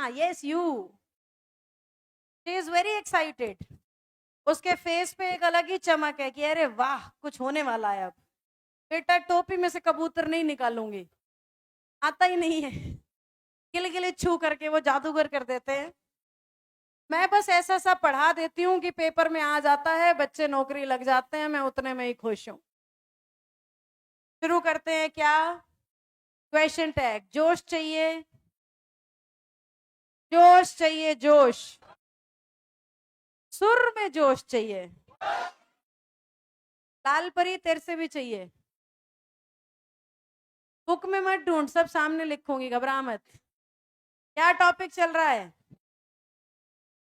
हाँ yes you, she is very excited, उसके face पे एक अलग ही चमक है कि अरे वाह कुछ होने वाला है अब। बेटा टोपी में से कबूतर नहीं निकालूंगी, आता ही नहीं है, गिले गिले छू करके वो जादूगर कर देते हैं। मैं बस ऐसा सा पढ़ा देती हूँ कि पेपर में आ जाता है, बच्चे नौकरी लग जाते हैं, मैं उतने में ही खुश हूँ। शुरू करते हैं क्या, क्वेश्चन टैग। जोश चाहिए, जोश चाहिए, जोश, सुर में जोश चाहिए। लाल परी तेरे से भी चाहिए। बुक में मत ढूंढ, सब सामने लिखूंगी, घबरा मत। क्या टॉपिक चल रहा है?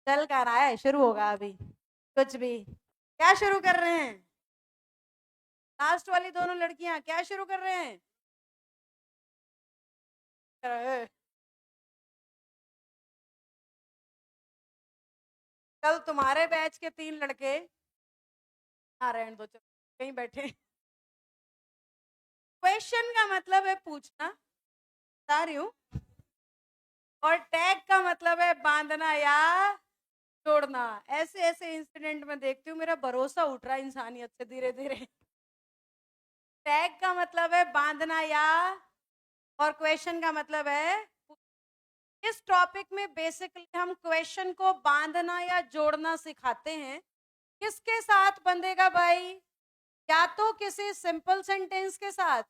चल कर रहा है, शुरू होगा अभी कुछ भी। क्या शुरू कर रहे हैं? लास्ट वाली दोनों लड़कियां क्या शुरू कर रहे हैं? कल तुम्हारे बैच के 3 लड़के, हाँ रहने दो, चलो कहीं बैठे। क्वेश्चन का मतलब है पूछना, बता रही हूँ, और टैग का मतलब है बांधना या जोड़ना। ऐसे ऐसे इंसिडेंट में देखती हूँ, मेरा भरोसा उठ रहा है इंसानियत से धीरे धीरे। टैग का मतलब है बांधना या, और क्वेश्चन का मतलब है। इस टॉपिक में बेसिकली हम क्वेश्चन को बांधना या जोड़ना सिखाते हैं। किसके साथ बंधेगा भाई? या तो किसी सिंपल सेंटेंस के साथ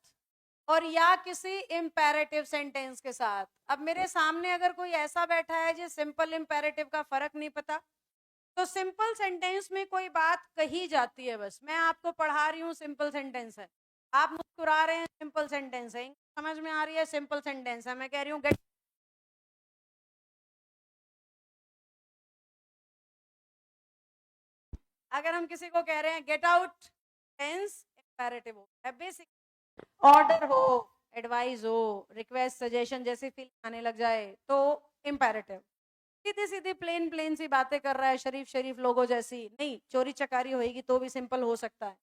और या किसी इंपेरेटिव सेंटेंस के साथ। अब मेरे सामने अगर कोई ऐसा बैठा है जो सिंपल इंपेरेटिव का फर्क नहीं पता, तो सिंपल सेंटेंस में कोई बात कही जाती है, बस मैं आपको पढ़ा रही हूँ, सिंपल सेंटेंस है, आप मुस्कुरा रहे हैं, सिंपल सेंटेंस है, समझ में आ रही है, सिंपल सेंटेंस है, मैं कह रही हूँ गेट। अगर हम किसी को कह रहे हैं गेट आउट, टेंस इंपेरेटिव हो है बेसिक। ऑर्डर हो, एडवाइस हो, रिक्वेस्ट, सजेशन जैसी फील आने लग जाए तो इंपेरेटिव। सीधी सीधी प्लेन प्लेन सी बातें कर रहा है, शरीफ शरीफ लोगों जैसी नहीं, चोरी चकारी होएगी तो भी सिंपल हो सकता है,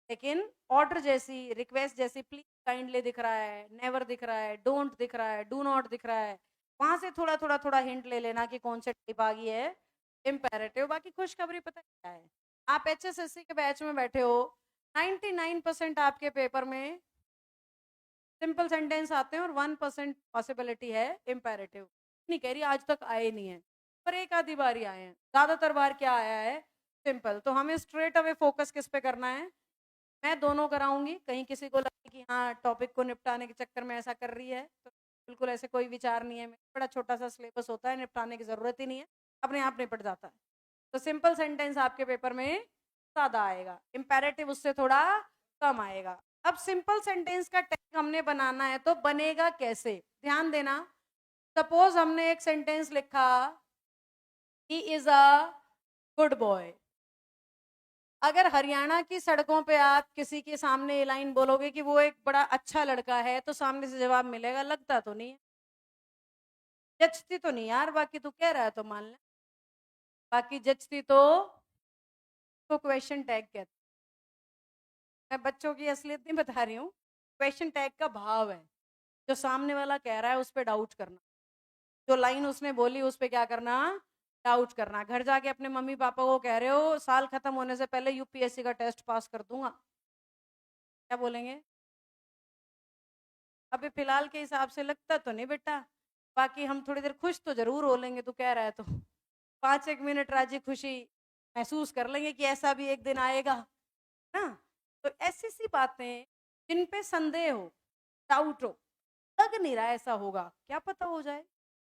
लेकिन ऑर्डर जैसी, रिक्वेस्ट जैसी, प्लीज काइंडली दिख रहा है, नेवर दिख रहा है, डोंट दिख रहा है, डू नॉट दिख रहा है, वहां से थोड़ा थोड़ा थोड़ा हिंट ले लेना कि कौन से टाइप आ गई है, इंपेरेटिव। बाकी खुशखबरी पता क्या है, आप एचएसएससी के बैच में बैठे हो, 99% आपके पेपर में सिंपल सेंटेंस आते हैं और 1% पॉसिबिलिटी है इंपेरेटिव। नहीं कह रही आज तक आए नहीं है, पर एक आधी बार ही आए हैं, ज्यादातर बार क्या आया है, सिंपल। तो हमें स्ट्रेट अवे फोकस किस पे करना है, मैं दोनों कराऊंगी, कहीं किसी को लगे कि हाँ टॉपिक को निपटाने के चक्कर में ऐसा कर रही है, तो बिल्कुल ऐसे कोई विचार नहीं है, बड़ा छोटा सा सिलेबस होता है, निपटाने की जरूरत ही नहीं है, अपने आप निपट जाता है। तो सिंपल सेंटेंस आपके पेपर में ज्यादा आएगा, इंपेरेटिव उससे थोड़ा कम आएगा। अब सिंपल सेंटेंस का टैग हमने बनाना है, तो बनेगा कैसे, ध्यान देना। सपोज हमने एक सेंटेंस लिखा, he is a good boy. अगर हरियाणा की सड़कों पे आप किसी के सामने ये लाइन बोलोगे कि वो एक बड़ा अच्छा लड़का है, तो सामने से जवाब मिलेगा लगता तो नहीं है, जचती तो नहीं यार, बाकी तू कह रहा है तो मान ले, बाकी जचती तो क्वेश्चन टैग कहते हैं। मैं बच्चों की असलियत नहीं बता रही हूँ, क्वेश्चन टैग का भाव है, जो सामने वाला कह रहा है उस पर डाउट करना, जो लाइन उसने बोली उस पर क्या करना, डाउट करना। घर जाके अपने मम्मी पापा को कह रहे हो साल खत्म होने से पहले यूपीएससी का टेस्ट पास कर दूंगा, क्या बोलेंगे? अभी फिलहाल के हिसाब से लगता तो नहीं बेटा, बाकी हम थोड़ी देर खुश तो जरूर हो लेंगे, तू कह रहा है तो 5 एक मिनट राजी खुशी महसूस कर लेंगे कि ऐसा भी एक दिन आएगा ना। तो ऐसी सी बातें जिन पे संदेह हो, डाउट हो, लग नहीं रहा ऐसा होगा, क्या पता हो जाए,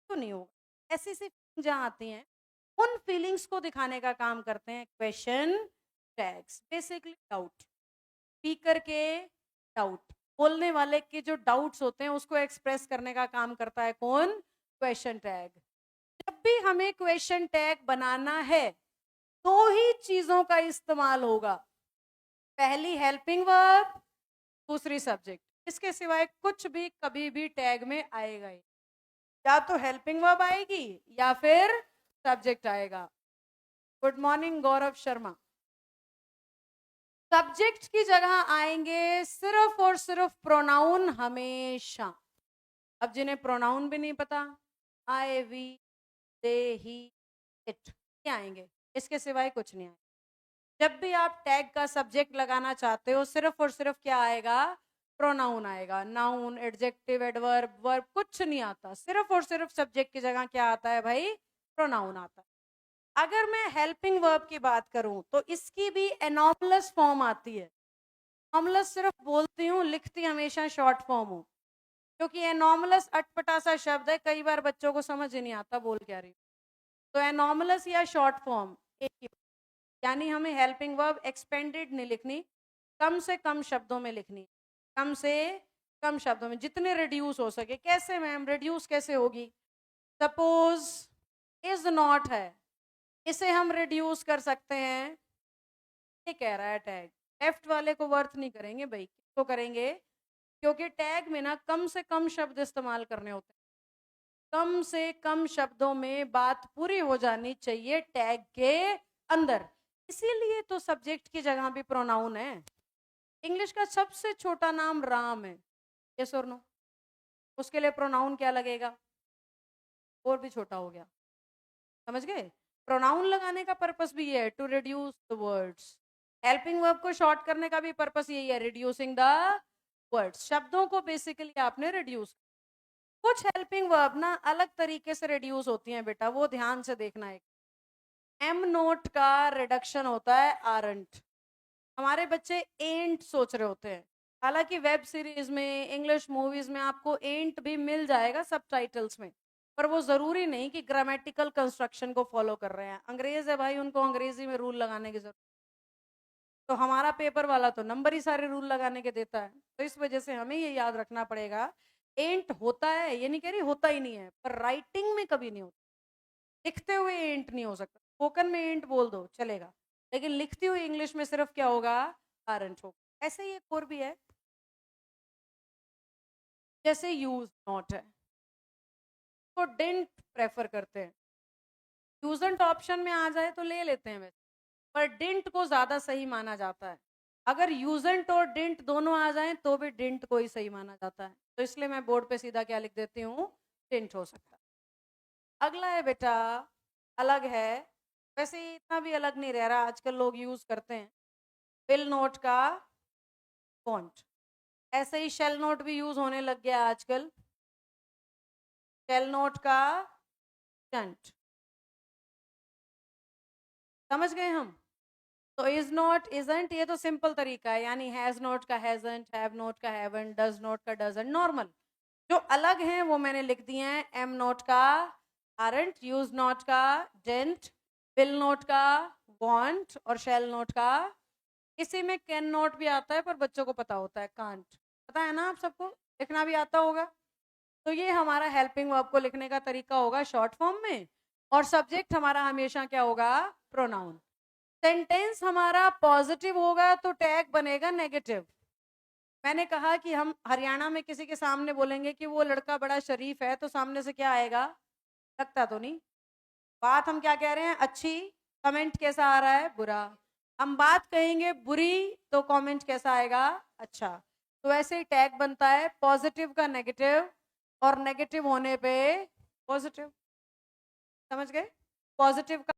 तो नहीं होगा, ऐसी सी जहाँ आती हैं, उन फीलिंग्स को दिखाने का काम करते हैं question tags. Basically doubt, speaker के डाउट, बोलने वाले के जो डाउट्स होते हैं उसको एक्सप्रेस करने का काम करता है कौन, क्वेश्चन टैग। जब भी हमें क्वेश्चन टैग बनाना है, दो ही चीजों का इस्तेमाल होगा, पहली हेल्पिंग वर्ब, दूसरी सब्जेक्ट, इसके सिवाय कुछ भी कभी भी टैग में आएगा ही, या तो हेल्पिंग वर्ब आएगी या फिर सब्जेक्ट आएगा। Good morning Gaurav Sharma. Subject की जगह आएंगे सिर्फ और सिर्फ प्रोनाउन, हमेशा। अब जिन्हें प्रोनाउन भी नहीं पता, आई, वी, दे, ही, इट, ये आएंगे, इसके सिवाय कुछ नहीं आएगा। जब भी आप टैग का सब्जेक्ट लगाना चाहते हो, सिर्फ और सिर्फ क्या आएगा? प्रोनाउन आएगा। नाउन, एडजेक्टिव, एडवर्ब, वर्ब कुछ नहीं आता, सिर्फ और सिर्फ सब्जेक्ट की जगह क्या आता है भाई? प्रोनाउन आता है। अगर मैं हेल्पिंग वर्ब की बात करूं तो इसकी भी एनॉमलस फॉर्म आती है। एनॉमलस सिर्फ बोलती हूँ, लिखती हमेशा शॉर्ट फॉर्म हूँ, क्योंकि एनॉमलस अटपटा सा शब्द है, कई बार बच्चों को समझ ही नहीं आता बोल क्या रही। तो एनॉमलस या शॉर्ट फॉर्म एक ही, यानी हमें हेल्पिंग वर्ब एक्सपेंडेड नहीं लिखनी, कम से कम शब्दों में लिखनी, कम से कम शब्दों में, जितने रिड्यूस हो सके। कैसे मैम रिड्यूस कैसे होगी? सपोज इज नॉट है, इसे हम रिड्यूस कर सकते हैं, ये कह रहा है टैग। लेफ्ट वाले को वर्थ नहीं करेंगे भाई, किसको करेंगे? क्योंकि टैग में ना कम से कम शब्द इस्तेमाल करने होते हैं, कम से कम शब्दों में बात पूरी हो जानी चाहिए टैग के अंदर। इसीलिए तो सब्जेक्ट की जगह भी प्रोनाउन है। इंग्लिश का सबसे छोटा नाम राम है, यस और नो? उसके लिए प्रोनाउन क्या लगेगा? और भी छोटा हो गया, समझ गए? प्रोनाउन लगाने का पर्पस भी ये है, to reduce the words. Helping verb को शॉर्ट करने का भी पर्पस यही है, रिड्यूसिंग द वर्ड्स। शब्दों को बेसिकली आपने रिड्यूस। कुछ हेल्पिंग वर्ब ना अलग तरीके से रिड्यूस होती हैं बेटा, वो ध्यान से देखना है। एम नोट का रिडक्शन होता है आरंट। हमारे बच्चे एंट सोच रहे होते हैं, हालांकि वेब सीरीज में, इंग्लिश मूवीज में आपको एंट भी मिल जाएगा सबटाइटल्स में, पर वो जरूरी नहीं कि ग्रामेटिकल कंस्ट्रक्शन को फॉलो कर रहे हैं। अंग्रेज है भाई, उनको अंग्रेजी में रूल लगाने की जरूरत, तो हमारा पेपर वाला तो नंबर ही सारे रूल लगाने के देता है। तो इस वजह से हमें ये याद रखना पड़ेगा, एंट होता है, ये नहीं कह रही होता ही नहीं है, पर राइटिंग में कभी नहीं होता। लिखते हुए एंट नहीं हो सकता, स्पोकन में एंट बोल दो चलेगा, लेकिन लिखती हुई इंग्लिश में सिर्फ क्या होगा? आरंट होगा। ऐसे ही एक और भी है, जैसे यूज नॉट है, तो डिडंट प्रेफर करते हैं, यूजंट ऑप्शन में आ जाए तो ले लेते हैं वैसे, पर डिडंट को ज्यादा सही माना जाता है। अगर यूजंट और डिडंट दोनों आ जाएं तो भी डिडंट को ही सही माना जाता है, तो इसलिए मैं बोर्ड पे सीधा क्या लिख देती हूँ? डिडंट हो सकता है। अगला है बेटा, अलग है, वैसे ये इतना भी अलग नहीं रह रहा, आजकल लोग यूज करते हैं, विल नोट का वॉन्ट। ऐसे ही शेल नोट भी यूज होने लग गया आजकल, शेल नोट का शंट। समझ गए हम? तो इज नॉट, इजंट, ये तो सिंपल तरीका है, यानी हैज नॉट का हैजंट, हैव नॉट का हैवंट, डज नॉट का डजंट, नॉर्मल। जो अलग हैं वो मैंने लिख दिए हैं, एम नॉट का आरंट, यूज नॉट का डेंट, विल नॉट का वांट, और शेल नॉट का, इसी में कैन नॉट भी आता है पर बच्चों को पता होता है, कांट। पता है ना आप सबको, लिखना भी आता होगा। तो ये हमारा हेल्पिंग वर्ब को लिखने का तरीका होगा शॉर्ट फॉर्म में, और सब्जेक्ट हमारा हमेशा क्या होगा? प्रोनाउन। सेंटेंस हमारा पॉजिटिव होगा तो टैग बनेगा नेगेटिव। मैंने कहा कि हम हरियाणा में किसी के सामने बोलेंगे कि वो लड़का बड़ा शरीफ है, तो सामने से क्या आएगा? लगता तो नहीं। बात हम क्या कह रहे हैं? अच्छी। कमेंट कैसा आ रहा है? बुरा। हम बात कहेंगे बुरी तो कमेंट कैसा आएगा? अच्छा। तो ऐसे ही टैग बनता है, पॉजिटिव का नेगेटिव, और नेगेटिव होने पे पॉजिटिव। समझ गए? पॉजिटिव का